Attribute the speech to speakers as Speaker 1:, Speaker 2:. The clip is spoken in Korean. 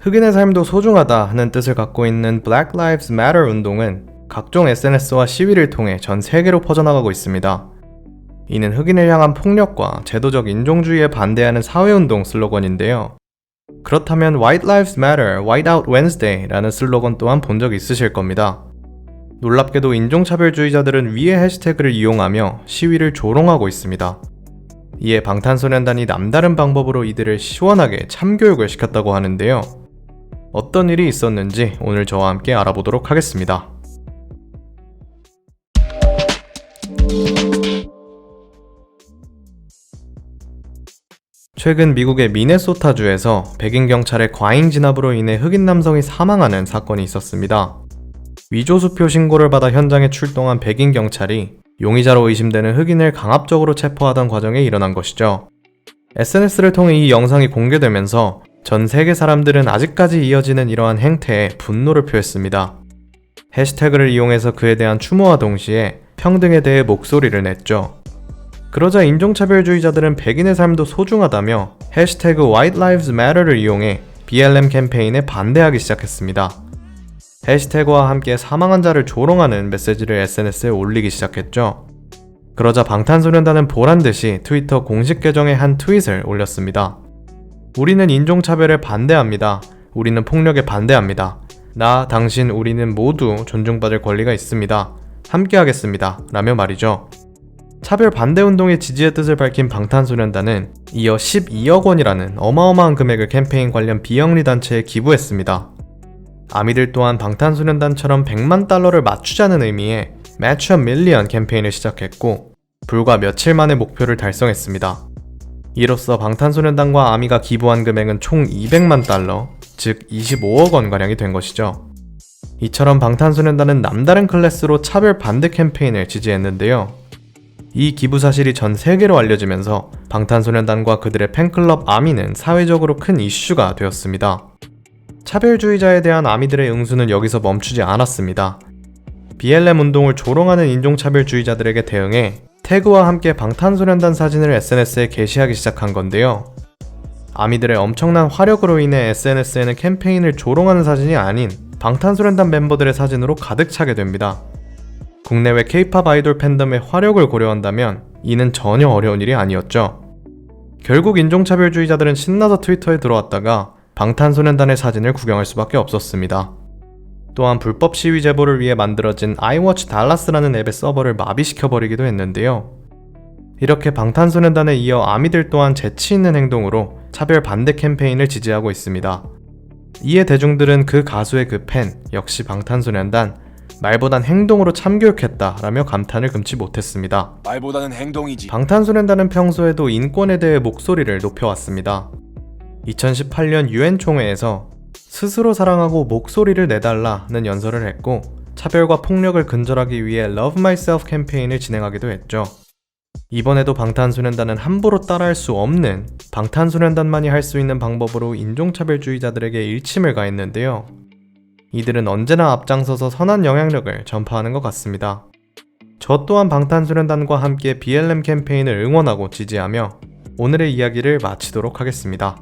Speaker 1: 흑인의 삶도 소중하다 하는 뜻을 갖고 있는 Black Lives Matter 운동은 각종 SNS와 시위를 통해 전 세계로 퍼져나가고 있습니다. 이는 흑인을 향한 폭력과 제도적 인종주의에 반대하는 사회운동 슬로건인데요. 그렇다면 White Lives Matter, White Out Wednesday 라는 슬로건 또한 본 적 있으실 겁니다. 놀랍게도 인종차별주의자들은 위의 해시태그를 이용하며 시위를 조롱하고 있습니다. 이에 방탄소년단이 남다른 방법으로 이들을 시원하게 참교육을 시켰다고 하는데요. 어떤 일이 있었는지 오늘 저와 함께 알아보도록 하겠습니다. 최근 미국의 미네소타주에서 백인 경찰의 과잉 진압으로 인해 흑인 남성이 사망하는 사건이 있었습니다. 위조수표 신고를 받아 현장에 출동한 백인 경찰이 용의자로 의심되는 흑인을 강압적으로 체포하던 과정에 일어난 것이죠. SNS를 통해 이 영상이 공개되면서 전 세계 사람들은 아직까지 이어지는 이러한 행태에 분노를 표했습니다. 해시태그를 이용해서 그에 대한 추모와 동시에 평등에 대해 목소리를 냈죠. 그러자 인종차별주의자들은 백인의 삶도 소중하다며 해시태그 White Lives Matter를 이용해 BLM 캠페인에 반대하기 시작했습니다. 해시태그와 함께 사망한 자를 조롱하는 메시지를 SNS에 올리기 시작했죠. 그러자 방탄소년단은 보란듯이 트위터 공식 계정에 한 트윗을 올렸습니다. 우리는 인종차별에 반대합니다. 우리는 폭력에 반대합니다. 나, 당신, 우리는 모두 존중받을 권리가 있습니다. 함께하겠습니다. 라며 말이죠. 차별 반대 운동의 지지의 뜻을 밝힌 방탄소년단은 이어 12억 원이라는 어마어마한 금액을 캠페인 관련 비영리 단체에 기부했습니다. 아미들 또한 방탄소년단처럼 100만 달러를 맞추자는 의미의 Match a Million 캠페인을 시작했고 불과 며칠 만에 목표를 달성했습니다. 이로써 방탄소년단과 아미가 기부한 금액은 총 200만 달러, 즉 25억 원가량이 된 것이죠. 이처럼 방탄소년단은 남다른 클래스로 차별 반대 캠페인을 지지했는데요. 이 기부 사실이 전 세계로 알려지면서 방탄소년단과 그들의 팬클럽 아미는 사회적으로 큰 이슈가 되었습니다. 차별주의자에 대한 아미들의 응수는 여기서 멈추지 않았습니다. BLM 운동을 조롱하는 인종차별주의자들에게 대응해 태그와 함께 방탄소년단 사진을 SNS에 게시하기 시작한 건데요. 아미들의 엄청난 화력으로 인해 SNS에는 캠페인을 조롱하는 사진이 아닌 방탄소년단 멤버들의 사진으로 가득 차게 됩니다. 국내외 K-POP 아이돌 팬덤의 화력을 고려한다면 이는 전혀 어려운 일이 아니었죠. 결국 인종차별주의자들은 신나서 트위터에 들어왔다가 방탄소년단의 사진을 구경할 수밖에 없었습니다. 또한 불법 시위 제보를 위해 만들어진 iWatch Dallas라는 앱의 서버를 마비시켜버리기도 했는데요. 이렇게 방탄소년단에 이어 아미들 또한 재치있는 행동으로 차별 반대 캠페인을 지지하고 있습니다. 이에 대중들은 그 가수의 그 팬 역시 방탄소년단 말보단 행동으로 참교육했다 라며 감탄을 금치 못했습니다.
Speaker 2: 말보다는 행동이지.
Speaker 1: 방탄소년단은 평소에도 인권에 대해 목소리를 높여왔습니다. 2018년 UN 총회에서 스스로 사랑하고 목소리를 내달라는 연설을 했고 차별과 폭력을 근절하기 위해 Love Myself 캠페인을 진행하기도 했죠. 이번에도 방탄소년단은 함부로 따라할 수 없는 방탄소년단만이 할 수 있는 방법으로 인종차별주의자들에게 일침을 가했는데요. 이들은 언제나 앞장서서 선한 영향력을 전파하는 것 같습니다. 저 또한 방탄소년단과 함께 BLM 캠페인을 응원하고 지지하며 오늘의 이야기를 마치도록 하겠습니다.